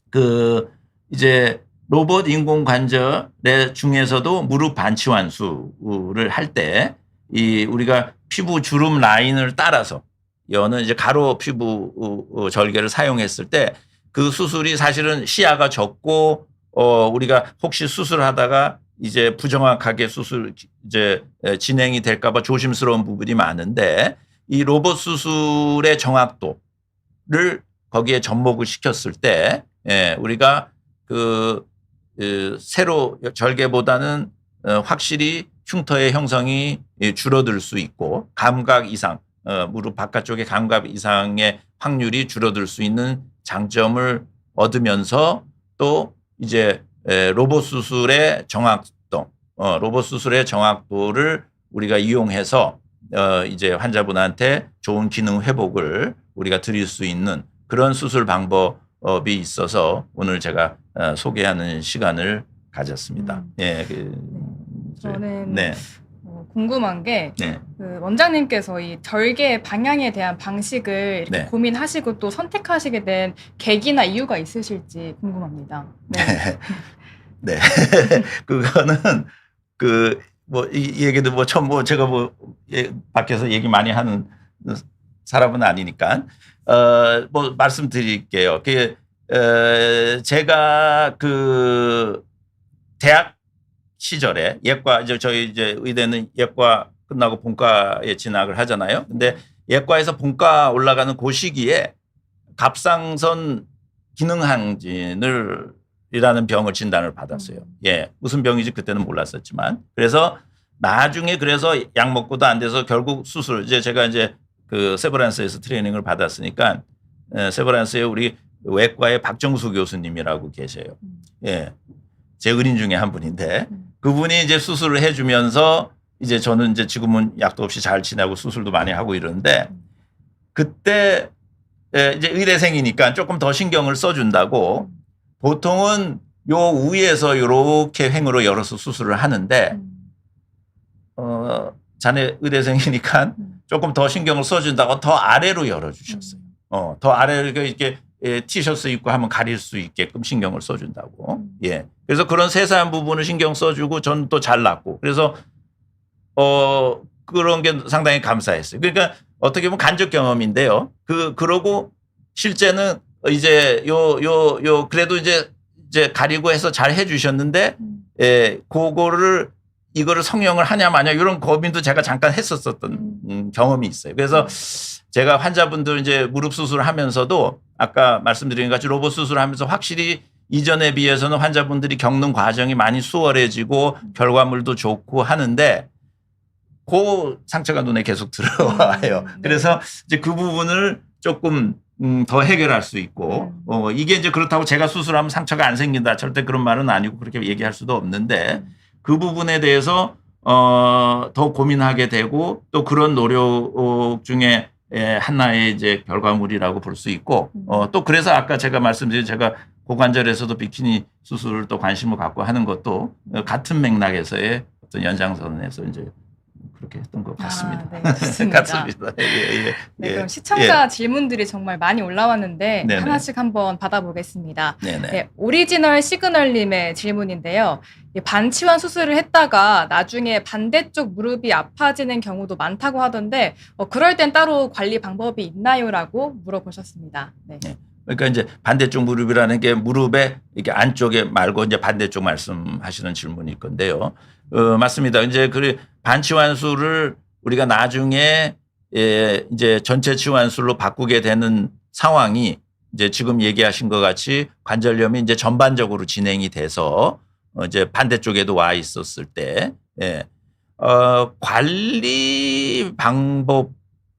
그 이제 로봇 인공 관절의 중에서도 무릎 반치환수를 할 때 이 우리가 피부 주름 라인을 따라서 여는 이제 가로 피부 절개를 사용했을 때 그 수술이 사실은 시야가 적고 우리가 혹시 수술하다가 이제 부정확하게 수술 이제 진행이 될까봐 조심스러운 부분이 많은데 이 로봇 수술의 정확도를 거기에 접목을 시켰을 때 우리가 그 세로 절개보다는 확실히 흉터의 형성이 줄어들 수 있고 감각 이상 무릎 바깥쪽의 감각 이상의 확률이 줄어들 수 있는 장점을 얻으면서 또 이제 로봇 수술의 정확도, 로봇 수술의 정확도를 우리가 이용해서 이제 환자분한테 좋은 기능 회복을 우리가 드릴 수 있는 그런 수술 방법이 있어서 오늘 제가 소개하는 시간을 가졌습니다. 예, 저는 네. 궁금한 게 네. 그 원장님께서 이 절개 방향에 대한 방식을 이렇게 네. 고민하시고 또 선택하시게 된 계기나 이유가 있으실지 궁금합니다. 네. 네. 그거는 그 뭐 이 얘기도 뭐 처음 뭐 제가 뭐 밖에서 얘기 많이 하는 사람은 아니니까 뭐 말씀드릴게요. 그 제가 그 대학 시절에 예과 이제 저희 이제 의대는 예과 끝나고 본과에 진학을 하잖아요. 근데 예과에서 본과 올라가는 그 시기에 갑상선 기능항진을 이라는 병을 진단을 받았어요. 예. 무슨 병인지 그때는 몰랐었지만. 그래서 나중에 그래서 약 먹고도 안 돼서 결국 수술 이제 제가 이제 그 세브란스에서 트레이닝을 받았으니까 세브란스에 우리 외과의 박정수 교수님이라고 계세요. 예. 제 은인 중에 한 분인데 그분이 이제 수술을 해주면서 이제 저는 이제 지금은 약도 없이 잘 지내고 수술도 많이 하고 이러는데 그때 이제 의대생이니까 조금 더 신경을 써준다고 보통은 요 위에서 이렇게 횡으로 열어서 수술을 하는데 자네 의대생이니까 조금 더 신경을 써준다고 더 아래로 열어주셨어요. 더 아래로 이렇게 티셔츠 입고 하면 가릴 수 있게끔 신경을 써준다고. 예. 그래서 그런 세세한 부분을 신경 써주고 저는 또 잘 낫고 그래서 그런 게 상당히 감사했어요. 그러니까 어떻게 보면 간접 경험인데요. 그러고 실제는 이제 그래도 이제 가리고 해서 잘 해주셨는데 이거를 성형을 하냐 마냐 이런 고민도 제가 잠깐 했었던 경험이 있어요. 그래서 제가 환자분들 이제 무릎 수술을 하면서도 아까 말씀드린 것 같이 로봇 수술을 하면서 확실히 이전에 비해서는 환자분들이 겪는 과정이 많이 수월해지고 결과물도 좋고 하는데 그 상처가 눈에 계속 들어와요. 네. 그래서 이제 그 부분을 조금 더 해결할 수 있고 이게 이제 그렇다고 제가 수술하면 상처가 안 생긴다 절대 그런 말은 아니고 그렇게 얘기할 수도 없는데 그 부분에 대해서 더 고민하게 되고 또 그런 노력 중에 하나의 이제 결과물이라고 볼 수 있고 또 그래서 아까 제가 말씀드린 제가 고관절에서도 비키니 수술을 또 관심을 갖고 하는 것도 같은 맥락에서의 어떤 연장선에서 이제 그렇게 했던 것 같습니다. 네, 좋습니다. 같습니다. 예. 네, 그럼 시청자 질문들이 정말 많이 올라왔는데 네네. 하나씩 한번 받아보겠습니다. 네네. 네, 오리지널 시그널님의 질문인데요. 반치환 수술을 했다가 나중에 반대쪽 무릎이 아파지는 경우도 많다고 하던데 그럴 땐 따로 관리 방법이 있나요?라고 물어보셨습니다. 네. 그러니까 이제 반대쪽 무릎이라는 게 무릎의 이게 안쪽에 말고 이제 반대쪽 말씀하시는 질문일 건데요. 맞습니다. 이제 그 반치환술을 우리가 나중에 이제 전체 치환술로 바꾸게 되는 상황이 이제 지금 얘기하신 것 같이 관절염이 이제 전반적으로 진행이 돼서 이제 반대쪽에도 와 있었을 때, 관리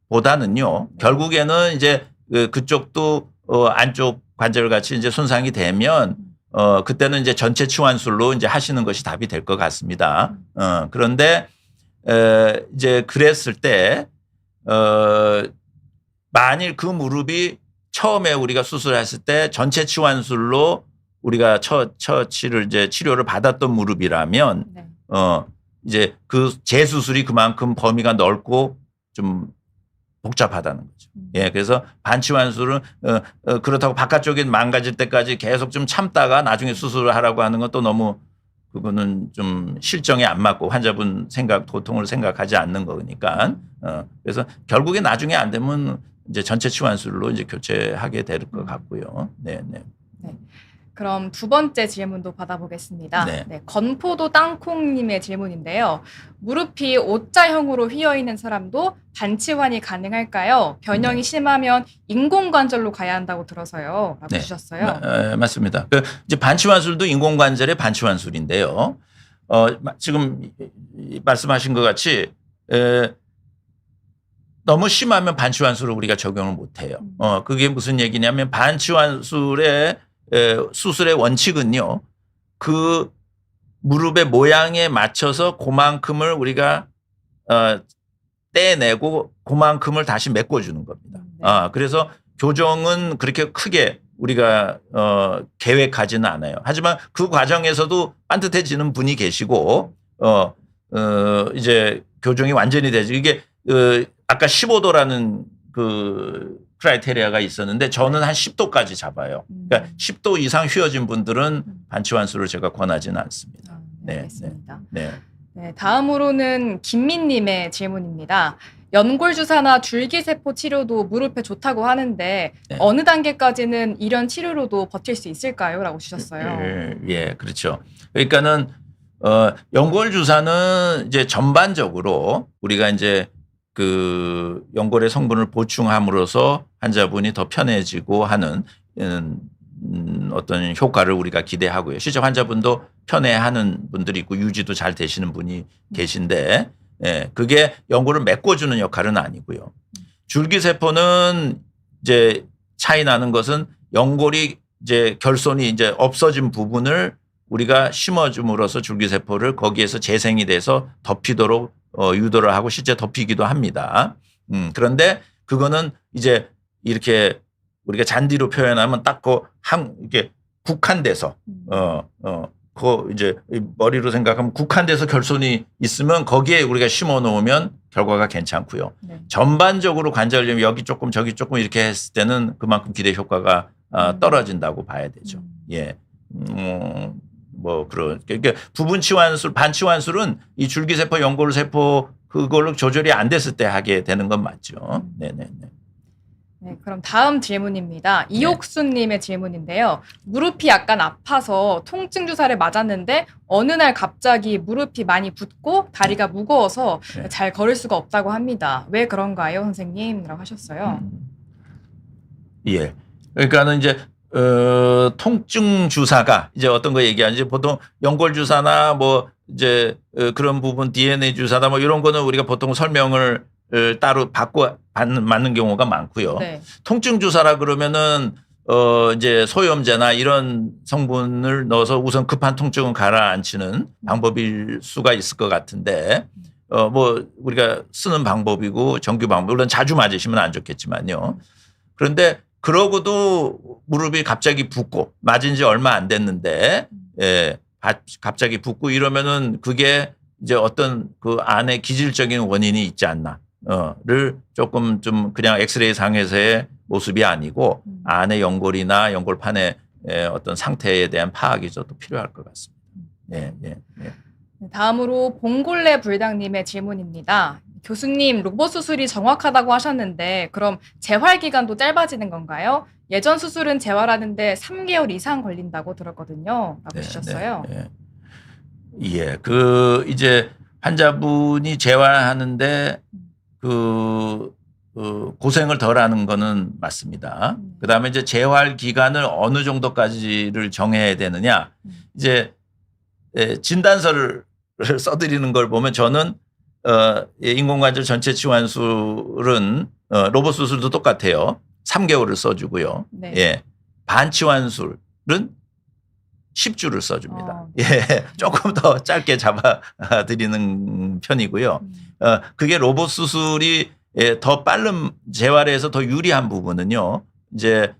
방법보다는요, 결국에는 이제 그쪽도 안쪽 관절 같이 이제 손상이 되면 그때는 이제 전체 치환술로 이제 하시는 것이 답이 될 것 같습니다. 그런데 이제 그랬을 때 만일 그 무릎이 처음에 우리가 수술했을 때 전체 치환술로 우리가 처치를 이제 치료를 받았던 무릎이라면 네. 이제 그 재수술이 그만큼 범위가 넓고 좀 복잡하다는 거죠. 예, 그래서 반치환술은 그렇다고 바깥쪽이 망가질 때까지 계속 좀 참다가 나중에 수술을 하라고 하는 것도 너무 그거는 좀 실정에 안 맞고 환자분 고통을 생각하지 않는 거니까. 그래서 결국에 나중에 안 되면 이제 전체 치환술로 이제 교체하게 될 것 같고요. 네. 그럼 두 번째 질문도 받아보겠습니다. 네. 네, 건포도 땅콩님의 질문인데요. 무릎이 O자형으로 휘어 있는 사람도 반치환이 가능할까요? 변형이 심하면 인공관절로 가야 한다고 들어서요. 라고 주셨어요. 맞습니다. 그 이제 반치환술도 인공관절의 반치환술인데요. 지금 말씀하신 것 같이 너무 심하면 반치환술을 우리가 적용을 못 해요. 그게 무슨 얘기냐면 반치환술의 수술의 원칙은요. 그 무릎의 모양에 맞춰서 그만큼을 우리가 떼내고 그만큼을 다시 메꿔주는 겁니다. 네. 그래서 교정은 그렇게 크게 우리가 계획하지는 않아요. 하지만 그 과정에서도 반듯해지는 분이 계시고 이제 교정이 완전히 되죠. 이게 아까 15도라는 그 크라이테리아가 있었는데 저는 한 10도까지 잡아요. 그러니까 10도 이상 휘어진 분들은 반치환술을 제가 권하지는 않습니다. 네, 알겠습니다. 네. 네, 다음으로는 김민님의 질문입니다. 연골주사나 줄기세포 치료도 무릎에 좋다고 하는데 네. 어느 단계까지는 이런 치료로도 버틸 수 있을까요? 라고 주셨어요. 예, 그렇죠. 그러니까는 연골주사는 이제 전반적으로 우리가 이제 그 연골의 성분을 보충함으로써 환자분이 더 편해지고 하는 어떤 효과를 우리가 기대하고요. 실제 환자분도 편해하는 분들이 있고 유지도 잘 되시는 분이 계신데, 그게 연골을 메꿔주는 역할은 아니고요. 줄기세포는 이제 차이 나는 것은 연골이 이제 결손이 이제 없어진 부분을 우리가 심어줌으로써 줄기세포를 거기에서 재생이 돼서 덮이도록 유도를 하고 실제 덮이기도 합니다. 그런데 그거는 이제 이렇게 우리가 잔디로 표현하면 딱 이렇게 국한돼서 그 이제 머리로 생각하면 국한돼서 결손이 있으면 거기에 우리가 심어 놓으면 결과가 괜찮고요. 네. 전반적으로 관절염 여기 조금 저기 조금 이렇게 했을 때는 그만큼 기대 효과가 떨어진다고 봐야 되죠. 예. 뭐 그러니까 부분 치환술, 반치환술은 이 줄기세포, 연골세포 그걸로 조절이 안 됐을 때 하게 되는 건 맞죠. 네네네. 네, 그럼 다음 질문입니다. 이옥수님의 질문인데요. 무릎이 약간 아파서 통증 주사를 맞았는데 어느 날 갑자기 무릎이 많이 붓고 다리가 무거워서 잘 걸을 수가 없다고 합니다. 왜 그런가요, 선생님? 라고 하셨어요. 예. 그러니까는 이제 통증 주사가 이제 어떤 거 얘기하는지 보통 연골 주사나 뭐 이제 그런 부분 DNA 주사다 뭐 이런 거는 우리가 보통 설명을 따로 맞는 경우가 많고요. 네. 통증 주사라 그러면은 이제 소염제나 이런 성분을 넣어서 우선 급한 통증은 가라앉히는 방법일 수가 있을 것 같은데 뭐 우리가 쓰는 방법이고 정규 방법 물론 자주 맞으시면 안 좋겠지만요. 그런데 그러고도 무릎이 갑자기 붓고 맞은 지 얼마 안 됐는데 예, 갑자기 붓고 이러면은 그게 이제 어떤 그 안에 기질적인 원인이 있지 않나를 조금 좀 그냥 엑스레이 상에서의 모습이 아니고 안의 연골이나 연골판의 어떤 상태에 대한 파악이 좀 또 필요할 것 같습니다. 예, 예, 예. 다음으로 봉골레 불당님의 질문입니다. 교수님, 로봇 수술이 정확하다고 하셨는데 그럼 재활 기간도 짧아지는 건가요? 예전 수술은 재활하는데 3개월 이상 걸린다고 들었거든요. 라고 주셨어요. 네. 예, 그 이제 환자분이 재활하는데 고생을 덜 하는 거는 맞습니다. 그다음에 이제 재활 기간을 어느 정도까지를 정해야 되느냐. 이제 진단서를 써드리는 걸 보면 저는 인공관절 전체 치환술은 로봇 수술도 똑같아요. 3개월을 써주고요. 네. 예, 반치환술은 10주를 써줍니다. 예, 조금 더 짧게 잡아드리는 편이고요. 그게 로봇 수술이 더 빠른 재활에서 더 유리한 부분은요. 이제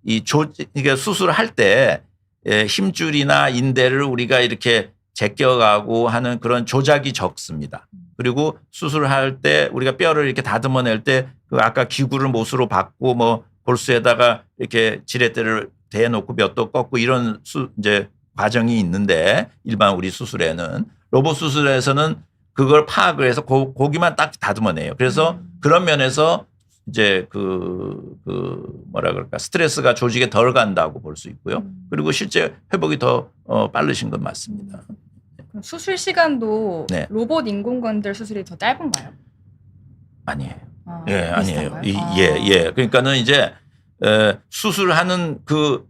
이게 수술할 때 힘줄이나 인대를 우리가 이렇게 제껴가고 하는 그런 조작이 적습니다. 그리고 수술할 때 우리가 뼈를 이렇게 다듬어낼 때 그 아까 기구를 못으로 받고 뭐 골수에다가 이렇게 지렛대를 대놓고 몇도 꺾고 이런 이제 과정이 있는데 일반 우리 수술에는 로봇 수술에서는 그걸 파악을 해서 고기만 딱 다듬어내요. 그래서 그런 면에서 이제 뭐라 그럴까 스트레스가 조직에 덜 간다고 볼 수 있고요. 그리고 실제 회복이 더 빠르신 건 맞습니다. 그럼 수술 시간도 네. 로봇 인공관절 수술이 더 짧은가요? 아니에요. 아, 예, 아니에요. 비슷한가요? 예. 그러니까는 이제 수술하는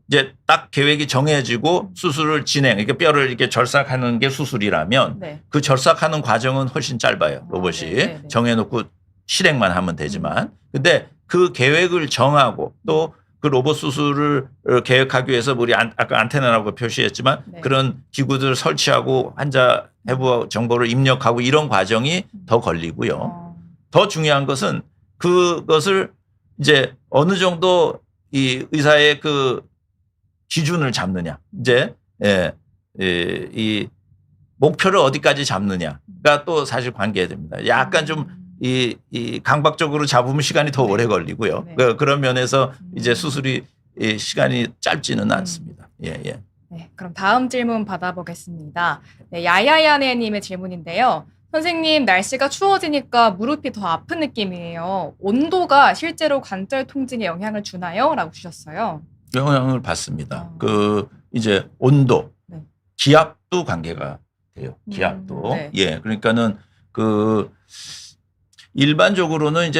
이제 딱 계획이 정해지고 수술을 그러니까 뼈를 이렇게 절삭하는 게 수술이라면 네. 그 절삭하는 과정은 훨씬 짧아요. 로봇이 네. 정해놓고 실행만 하면 되지만 근데 그 계획을 정하고 또 그 로봇 수술을 계획하기 위해서 우리 아까 안테나라고 표시했지만 네. 그런 기구들 설치하고 환자 해부 정보를 입력하고 이런 과정이 더 걸리고요. 더 중요한 것은 그것을 이제 어느 정도 이 의사의 그 기준을 잡느냐. 이제 이 목표를 어디까지 잡느냐가 또 사실 관계됩니다. 약간 좀 이 강박적으로 잡으면 시간이 더 오래 걸리고요. 네. 그런 면에서 이제 수술이 시간이 짧지는 않습니다. 예. 네, 그럼 다음 질문 받아보겠습니다. 네, 야야야네님의 질문인데요. 선생님, 날씨가 추워지니까 무릎이 더 아픈 느낌이에요. 온도가 실제로 관절 통증에 영향을 주나요? 라고 주셨어요. 영향을 받습니다. 이제 온도, 네. 기압도 관계가 돼요. 기압도. 네. 예. 그러니까는 일반적으로는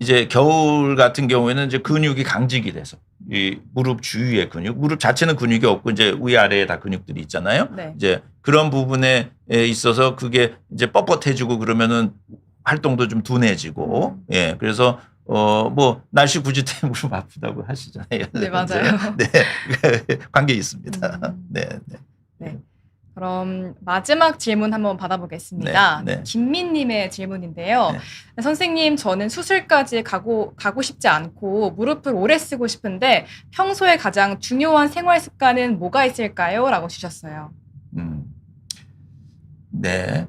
이제 겨울 같은 경우에는 이제 근육이 강직이 돼서 이 무릎 주위의 무릎 자체는 근육이 없고 이제 위아래에 다 근육들이 있잖아요. 네. 이제 그런 부분에 있어서 그게 이제 뻣뻣해지고 그러면은 활동도 좀 둔해지고 예. 그래서 뭐 날씨 구지 때문에 무릎 아프다고 하시잖아요. 네, 맞아요. 네. 관계 있습니다. 네. 그럼 마지막 질문 한번 받아보겠습니다. 네. 김민님의 질문인데요. 네. 선생님, 저는 수술까지 가고 싶지 않고 무릎을 오래 쓰고 싶은데 평소에 가장 중요한 생활 습관은 뭐가 있을까요? 라고 주셨어요. 네.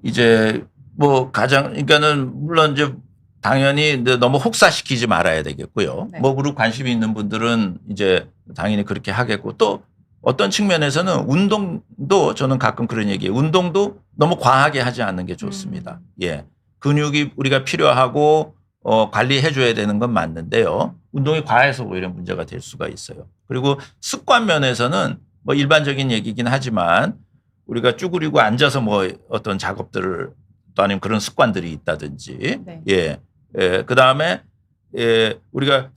이제 뭐 그러니까는 물론 이제 당연히 너무 혹사시키지 말아야 되겠고요. 네. 뭐 무릎 관심이 있는 분들은 이제 당연히 그렇게 하겠고 또 어떤 측면에서는 운동도 저는 가끔 그런 얘기해요. 운동도 너무 과하게 하지 않는 게 좋습니다. 예. 근육이 우리가 필요하고 관리해 줘야 되는 건 맞는데요. 운동이 과해서 오히려 문제가 될 수가 있어요. 그리고 습관 면에서는 뭐 일반적인 얘기긴 하지만 우리가 쭈그리고 앉아서 뭐 어떤 작업들을 또 아니면 그런 습관들이 있다든지 네. 예. 그다음에 우리가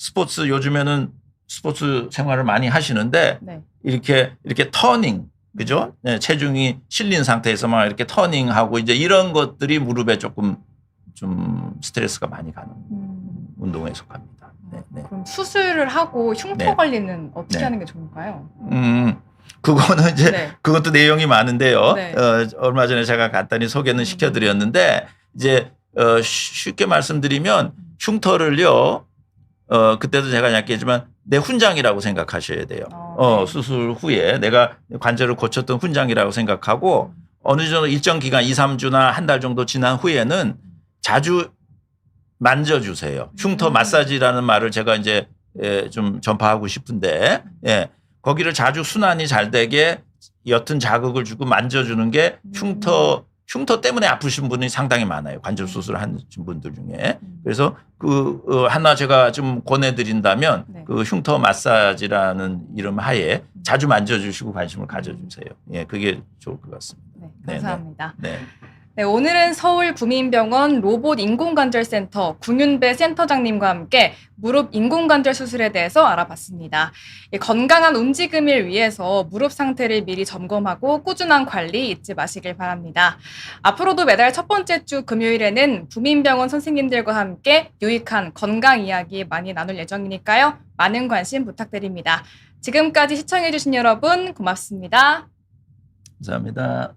요즘에는 스포츠 생활을 많이 하시는데 네. 이렇게 터닝 그죠? 네, 체중이 실린 상태에서 막 이렇게 터닝하고 이제 이런 것들이 무릎에 조금 좀 스트레스가 많이 가는 운동에 속합니다. 네, 네. 그럼 수술을 하고 흉터 네. 관리는 어떻게 네. 하는 게 좋을까요? 그거는 이제 네. 그것도 내용이 많은데요. 네. 얼마 전에 제가 간단히 소개는 시켜드렸는데 이제 쉽게 말씀드리면 흉터를요. 그때도 제가 얘기했지만 내 훈장이라고 생각하셔야 돼요. 네. 수술 후에 내가 관절을 고쳤던 훈장이라고 생각하고 어느 정도 일정 기간 2, 3주나 한 달 정도 지난 후에는 자주 만져주세요. 흉터 마사지라는 말을 제가 이제 좀 전파하고 싶은데 예. 거기를 자주 순환이 잘 되게 옅은 자극을 주고 만져주는 게 흉터 때문에 아프신 분이 상당히 많아요. 관절 수술을 하신 분들 중에. 그래서 하나 제가 좀 권해드린다면 네. 그 흉터 마사지라는 이름 하에 자주 만져주시고 관심을 가져주세요. 예, 그게 좋을 것 같습니다. 네, 감사합니다. 네. 네, 오늘은 서울 구민병원 로봇 인공관절센터 궁윤배 센터장님과 함께 무릎 인공관절 수술에 대해서 알아봤습니다. 건강한 움직임을 위해서 무릎 상태를 미리 점검하고 꾸준한 관리 잊지 마시길 바랍니다. 앞으로도 매달 첫 번째 주 금요일에는 구민병원 선생님들과 함께 유익한 건강 이야기 많이 나눌 예정이니까요. 많은 관심 부탁드립니다. 지금까지 시청해주신 여러분 고맙습니다. 감사합니다.